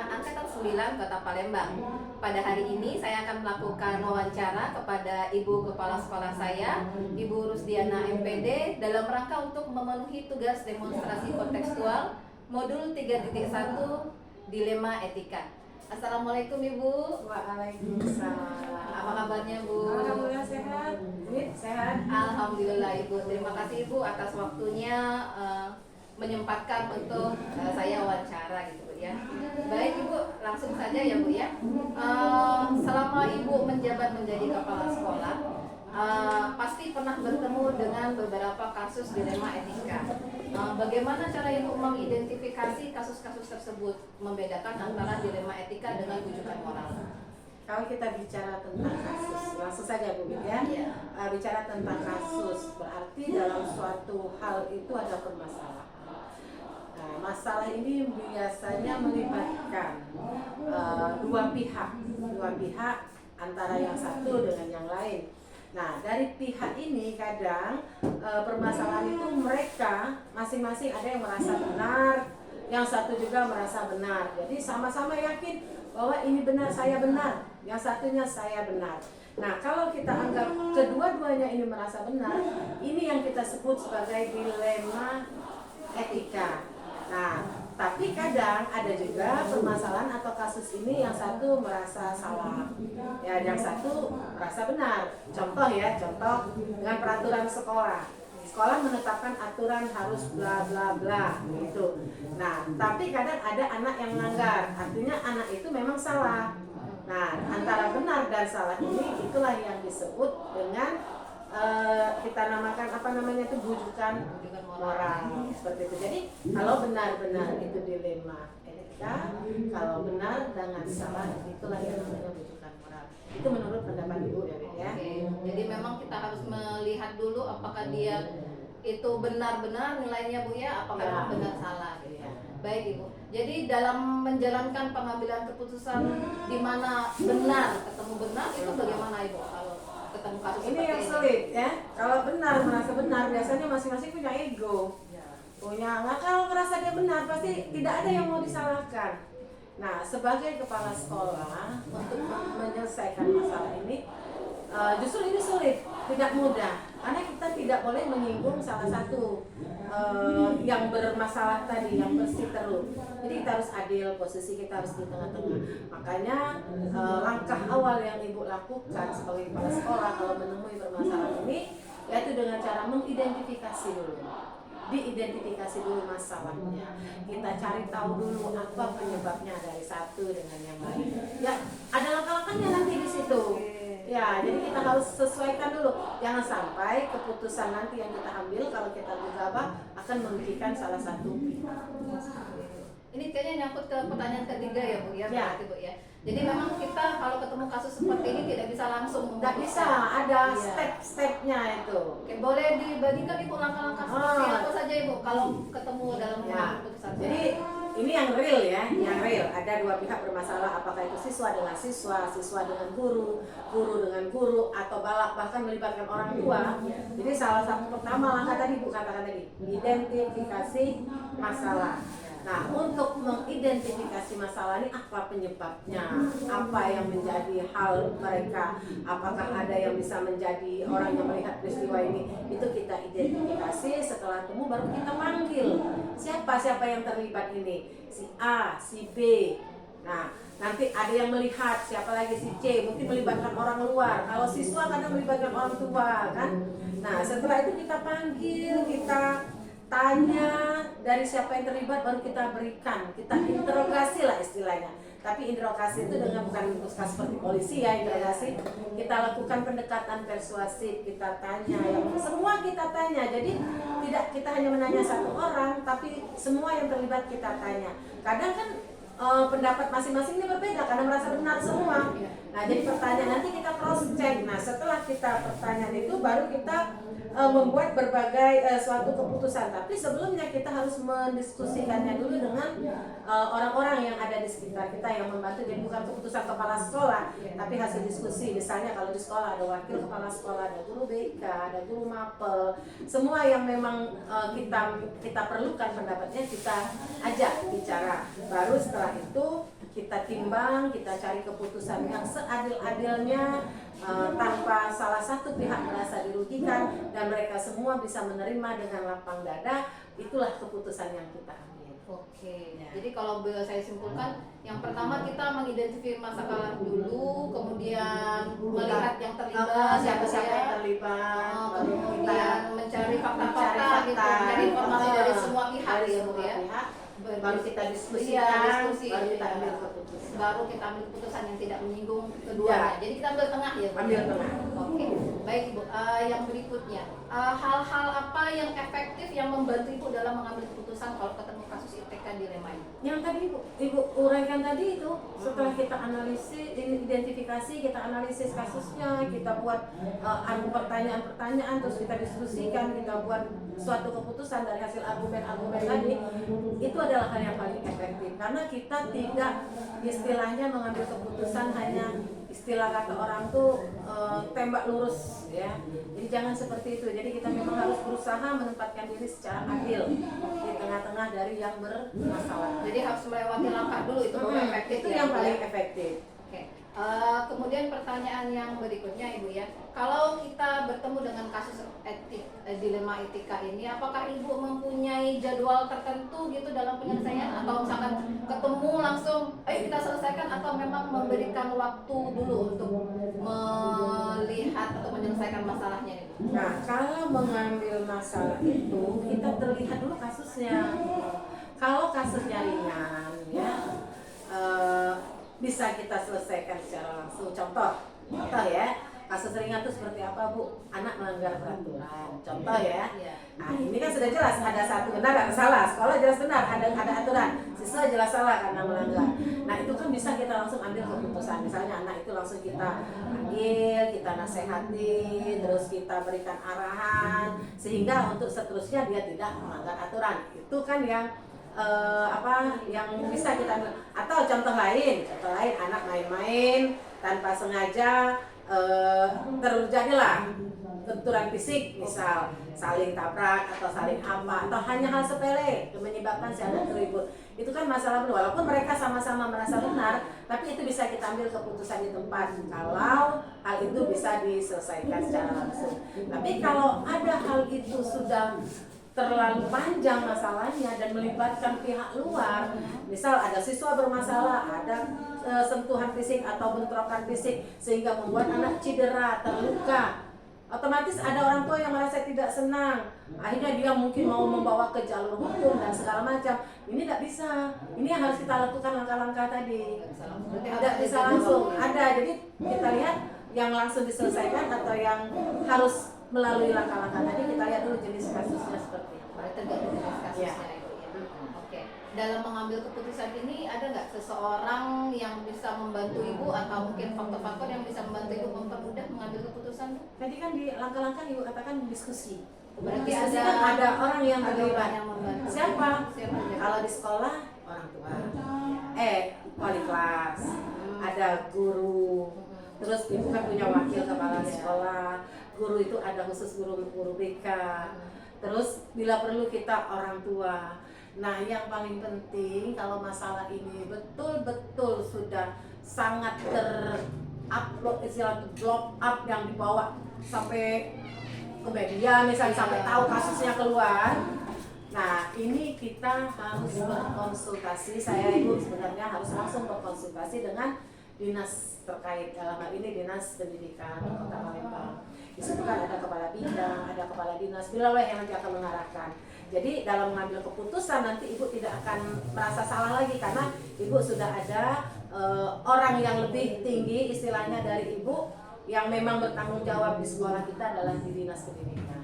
Angkatan 9 Kota Palembang. Pada hari ini saya akan melakukan wawancara kepada Ibu Kepala Sekolah saya, Ibu Rusdiana MPD, dalam rangka untuk memenuhi tugas demonstrasi kontekstual modul 3.1 Dilema Etika. Assalamualaikum Ibu. Waalaikumsalam. Apa kabarnya Bu? Alhamdulillah sehat. Sehat. Alhamdulillah Ibu. Terima kasih Ibu atas waktunya menyempatkan untuk saya wawancara gitu ya. Baik Ibu, langsung saja ya Bu ya. Selama Ibu menjabat menjadi kepala sekolah, pasti pernah bertemu dengan beberapa kasus dilema etika. Bagaimana cara Ibu mengidentifikasi kasus-kasus tersebut, membedakan antara dilema etika dengan rujukan moral? Kalau kita bicara tentang kasus, langsung saja Bu ya. Bicara tentang kasus berarti dalam suatu hal itu ada permasalahan. Nah, masalah ini biasanya melibatkan dua pihak antara yang satu dengan yang lain. Nah, dari pihak ini kadang permasalahan itu mereka masing-masing ada yang merasa benar, yang satu juga merasa benar. Jadi sama-sama yakin bahwa ini benar, saya benar, yang satunya saya benar. Nah, kalau kita anggap kedua-duanya ini merasa benar, ini yang kita sebut sebagai dilema etika. Nah, tapi kadang ada juga permasalahan atau kasus ini yang satu merasa salah, ya, yang satu merasa benar. Contoh dengan peraturan sekolah. Sekolah menetapkan aturan harus bla bla bla gitu. Nah, tapi kadang ada anak yang melanggar, artinya anak itu memang salah. Nah, antara benar dan salah ini itulah yang disebut dengan kita namakan itu bujukan moral seperti itu. Jadi kalau benar-benar itu dilema etika, kalau benar dengan salah itulah yang namanya bujukan moral. Itu menurut pendapat Ibu ya. Oke. Jadi memang kita harus melihat dulu apakah dia itu benar-benar nilainya Bu ya, apakah ya, benar salah gitu. Ya. Baik Ibu. Jadi dalam menjalankan pengambilan keputusan di mana benar ketemu benar itu bagaimana Ibu kalau ketemu kasus ini yang sulit ya. Kalau benar merasa benar biasanya masing-masing punya ego. Punya kalau ngerasa dia benar pasti tidak ada yang mau disalahkan. Nah, sebagai kepala sekolah untuk menyelesaikan masalah ini justru ini sulit, tidak mudah karena kita tidak boleh menyinggung salah satu yang bermasalah tadi, yang bersiteru. Jadi kita harus adil, posisi kita harus di tengah-tengah. Makanya langkah awal yang Ibu lakukan sebagai kepala sekolah kalau menemui permasalahan ini yaitu dengan cara mengidentifikasi dulu. Diidentifikasi dulu masalahnya. Kita cari tahu dulu apa penyebabnya dari satu dengan yang lain. Ya, ada langkah-langkahnya nanti di situ. Ya, jadi kita harus sesuaikan dulu. Jangan sampai keputusan nanti yang kita ambil kalau kita gegabah akan merugikan salah satu pihak. Ini kayaknya nyangkut ke pertanyaan ketiga ya Bu ya, berarti Bu ya. Jadi memang kita kalau ketemu kasus seperti ini tidak bisa langsung Tidak bisa, ada step-stepnya itu. Oke, boleh dibagikan Ibu langkah-langkah seperti apa saja Ibu kalau ketemu dalam keputusan? Jadi ini yang real ya, yang real. Ada dua pihak bermasalah, apakah itu siswa dengan siswa, siswa dengan guru, guru dengan guru, atau bahkan melibatkan orang tua. Jadi salah satu pertama langkah tadi Bu katakan tadi, identifikasi masalah. Nah, untuk mengidentifikasi masalah ini apa penyebabnya, apa yang menjadi hal mereka, apakah ada yang bisa menjadi orang yang melihat peristiwa ini, itu kita identifikasi. Setelah temu baru kita panggil siapa yang terlibat ini, si A, si B. Nah, nanti ada yang melihat, siapa lagi si C, mungkin melibatkan orang luar. Kalau siswa kadang melibatkan orang tua kan. Nah, setelah itu kita panggil, kita tanya dari siapa yang terlibat, baru kita berikan, kita interogasi lah istilahnya. Tapi interogasi itu dengan bukan seperti polisi ya, interogasi kita lakukan pendekatan persuasif, kita tanya yang semua kita tanya. Jadi tidak kita hanya menanya satu orang, tapi semua yang terlibat kita tanya. Kadang kan pendapat masing-masing ini berbeda karena merasa benar semua. Nah, jadi pertanyaan nanti kita cross check. Nah, setelah kita pertanyaan itu baru kita membuat berbagai suatu keputusan. Tapi sebelumnya kita harus mendiskusikannya dulu dengan orang-orang yang ada di sekitar kita yang membantu. Jadi bukan keputusan kepala sekolah, tapi hasil diskusi. Misalnya kalau di sekolah ada wakil kepala sekolah, ada guru BK, ada guru mapel, semua yang memang kita perlukan pendapatnya kita ajak bicara. Baru setelah itu kita timbang, kita cari keputusan yang seadil-adilnya, tanpa salah satu pihak merasa dirugikan dan mereka semua bisa menerima dengan lapang dada. Itulah keputusan yang kita ambil. Oke, Ya. jadi kalau boleh saya simpulkan, yang pertama kita mengidentifikasi masalah dulu, kemudian melihat yang terlibat, siapa-siapa yang terlibat, baru kita kemudian mencari fakta-fakta gitu, fakta, mencari informasi dari semua pihak dari ya Bu semua ya. pihak, baru kita Iya, diskusikan, diskusi, baru kita ya. ambil keputusan. Baru kita ambil keputusan yang tidak menyinggung keduanya. Jadi kita ambil tengah ya Bu. Ambil tengah. Oke, baik Ibu. Yang berikutnya, hal-hal apa yang efektif yang membantu Ibu dalam mengambil keputusan kalau ketemu kasus ITK dilema ini? Yang tadi ibu uraikan tadi itu, setelah kita analisis, identifikasi, kita analisis kasusnya, kita buat pertanyaan-pertanyaan, terus kita diskusikan, kita buat suatu keputusan dari hasil argumen-argumen tadi, itu adalah hal yang paling efektif karena kita tidak istilahnya mengambil keputusan hanya istilah kata orang tuh tembak lurus ya. Jadi jangan seperti itu. Jadi kita memang harus berusaha menempatkan diri secara adil di tengah-tengah dari yang bermasalah. Jadi harus melewati langkah dulu itu baru efektif Itu ya, yang Bu, paling ya? efektif. Oke. Kemudian pertanyaan yang berikutnya Ibu ya, kalau kita bertemu dengan kasus dilema etika ini, apakah Ibu mempunyai jadwal tertentu gitu dalam penyelesaian, atau misalkan ketemu langsung, ayo kita selesaikan, atau memang memberikan waktu dulu untuk melihat atau menyelesaikan masalahnya Ibu? Nah, kalau mengambil masalah itu kita terlihat dulu kasusnya. Kalau kasusnya ringan ya, bisa kita selesaikan secara langsung. Contoh ya, kasus ringan itu seperti apa Bu? Anak melanggar peraturan, contoh ya. Nah ini kan sudah jelas, ada satu benar ada salah. Sekolah jelas benar, ada aturan. Siswa jelas salah karena melanggar. Nah itu kan bisa kita langsung ambil keputusan. Misalnya anak itu langsung kita panggil, kita nasihati, terus kita berikan arahan, sehingga untuk seterusnya dia tidak melanggar aturan. Itu kan yang yang bisa kita ambil. Atau contoh lain anak main-main tanpa sengaja terjadilah benturan fisik, misal saling tabrak atau saling apa, atau hanya hal sepele yang menyebabkan si anak ribut. Itu kan masalah benar, walaupun mereka sama-sama merasa benar, tapi itu bisa kita ambil keputusan di tempat kalau hal itu bisa diselesaikan secara langsung. Tapi kalau ada hal itu sudah terlalu panjang masalahnya dan melibatkan pihak luar, misal ada siswa bermasalah, ada sentuhan fisik atau bentrokan fisik sehingga membuat anak cedera, terluka, otomatis ada orang tua yang merasa tidak senang, akhirnya dia mungkin mau membawa ke jalur hukum dan segala macam. Ini tidak bisa, ini yang harus kita lakukan langkah-langkah tadi, tidak bisa langsung ada. Jadi kita lihat yang langsung diselesaikan atau yang harus melalui langkah-langkah tadi, kita lihat dulu jenis kasusnya seperti apa. Tergantung jenis kasusnya Ibu ya. Oke. Dalam mengambil keputusan ini ada nggak seseorang yang bisa membantu Ibu atau mungkin faktor-faktor yang bisa membantu Ibu mempermudah mengambil keputusan? Tadi kan di langkah-langkah Ibu katakan diskusi. Berarti Diskusi ada kan ada orang yang ada terlibat. orang yang membantu. Siapa? Siapa aja? Kalau di sekolah orang tua, wali kelas, ada guru. Terus Ibu kan punya wakil kepala sekolah. Guru itu ada khusus guru BK. Terus bila perlu kita orang tua. Nah yang paling penting kalau masalah ini betul-betul sudah sangat terupload, istilah blow up yang dibawa sampai ke media, misalnya sampai tahu kasusnya keluar. Nah ini kita harus berkonsultasi, saya Ibu sebenarnya harus langsung berkonsultasi dengan dinas terkait, dalam hal ini dinas pendidikan Kota Palembang. Di situ kan ada kepala bidang, ada kepala dinas, beliau yang nanti akan mengarahkan. Jadi dalam mengambil keputusan nanti Ibu tidak akan merasa salah lagi karena Ibu sudah ada orang yang lebih tinggi istilahnya dari Ibu yang memang bertanggung jawab di sekolah kita adalah di dinas pendidikan.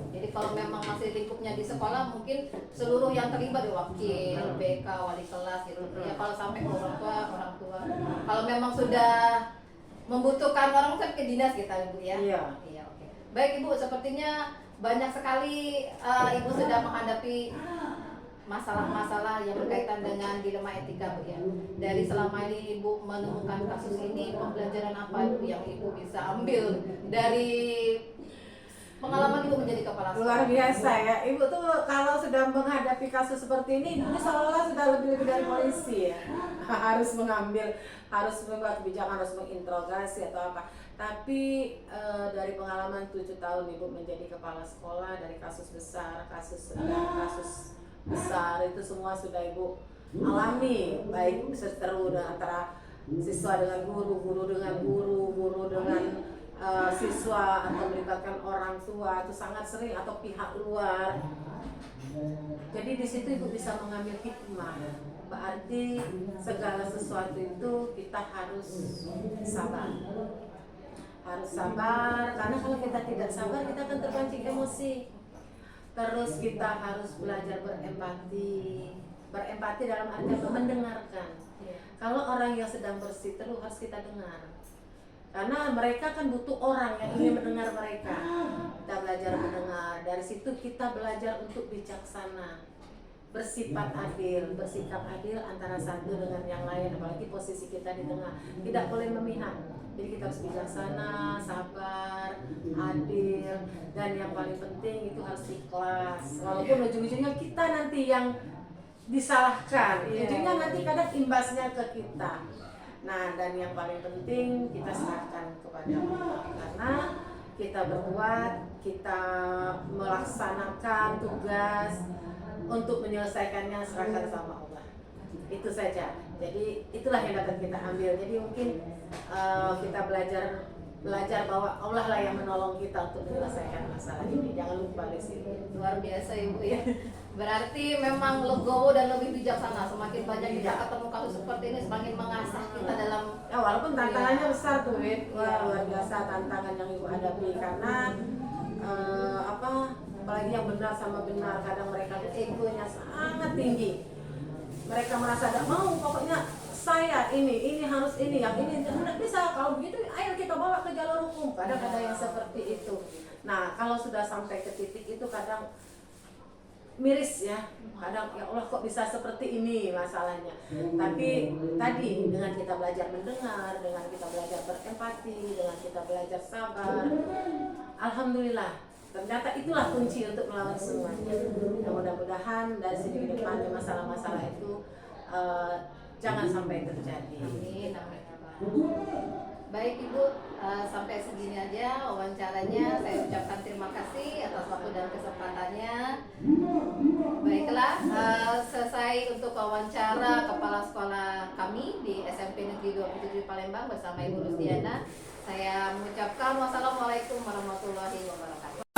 Jadi kalau memang masih lingkupnya di sekolah, mungkin seluruh yang terlibat ya, wakil, BK, wali kelas gitu. Ya kalau sampai ke orang tua. Kalau memang sudah membutuhkan orang kan ke dinas kita Ibu ya. Iya. Iya, oke. Baik Ibu, sepertinya banyak sekali Ibu sudah menghadapi masalah-masalah yang berkaitan dengan dilema etika Bu ya. Dari selama ini Ibu menemukan kasus ini, pembelajaran apa Ibu yang Ibu bisa ambil dari pengalaman Ibu menjadi kepala sekolah? Luar biasa ya, Ibu tuh kalau sudah menghadapi kasus seperti ini seolah-olah sudah lebih dari polisi ya. harus membuat kebijakan, harus menginterogasi atau apa. Tapi dari pengalaman 7 tahun Ibu menjadi kepala sekolah, dari kasus besar, kasus besar itu semua sudah Ibu alami, baik seteru antara siswa dengan guru, guru dengan guru, guru dengan siswa, atau melibatkan orang tua itu sangat sering, atau pihak luar. Jadi di situ Ibu bisa mengambil hikmah. Berarti segala sesuatu itu kita harus sabar. Harus sabar, karena kalau kita tidak sabar kita akan terpancing emosi. Terus kita harus belajar berempati. Berempati dalam arti mendengarkan. Kalau orang yang sedang berseteru harus kita dengar. Karena mereka kan butuh orang yang ingin mendengar mereka. Kita belajar mendengar. Dari situ kita belajar untuk bijaksana, bersifat adil, bersikap adil antara satu dengan yang lain. Apalagi posisi kita di tengah, tidak boleh memihak. Jadi kita harus bijaksana, sabar, adil, dan yang paling penting itu harus ikhlas. Walaupun ujung-ujungnya kita nanti yang disalahkan, ujungnya nanti kadang imbasnya ke kita. Nah, dan yang paling penting kita serahkan kepada Allah, karena kita berbuat, kita melaksanakan tugas untuk menyelesaikannya, serahkan sama Allah. Itu saja. Jadi itulah yang dapat kita ambil. Jadi mungkin kita belajar bahwa Allah lah yang menolong kita untuk menyelesaikan masalah ini. Jangan lupa di sini. Luar biasa Ibu ya. Berarti memang legowo dan lebih bijaksana. Semakin banyak kita ketemu kasus seperti ini, semakin mengasah kita dalam. Ya, walaupun tantangannya besar tuh, Wid. Luar biasa tantangan yang Ibu hadapi, karena apalagi yang benar sama benar, kadang mereka egonya sangat tinggi. Mereka merasa tidak mau, pokoknya saya ini harus ini, yang ini tidak bisa. Kalau begitu, ayo kita bawa ke jalur hukum. Kadang ada yang seperti itu. Nah, kalau sudah sampai ke titik itu kadang miris ya, kadang ya Allah kok bisa seperti ini masalahnya. Tapi tadi dengan kita belajar mendengar, dengan kita belajar berempati, dengan kita belajar sabar, alhamdulillah ternyata itulah kunci untuk melawan semuanya. Dan mudah-mudahan dari sini ke depannya masalah-masalah itu jangan sampai terjadi. Amin. Baik Ibu, sampai segini aja wawancaranya. Saya ucapkan terima kasih atas waktu dan kesempatannya. Baiklah, selesai untuk wawancara kepala sekolah kami di SMP Negeri 27 Palembang bersama Ibu Rusdiana. Saya mengucapkan wassalamualaikum warahmatullahi wabarakatuh.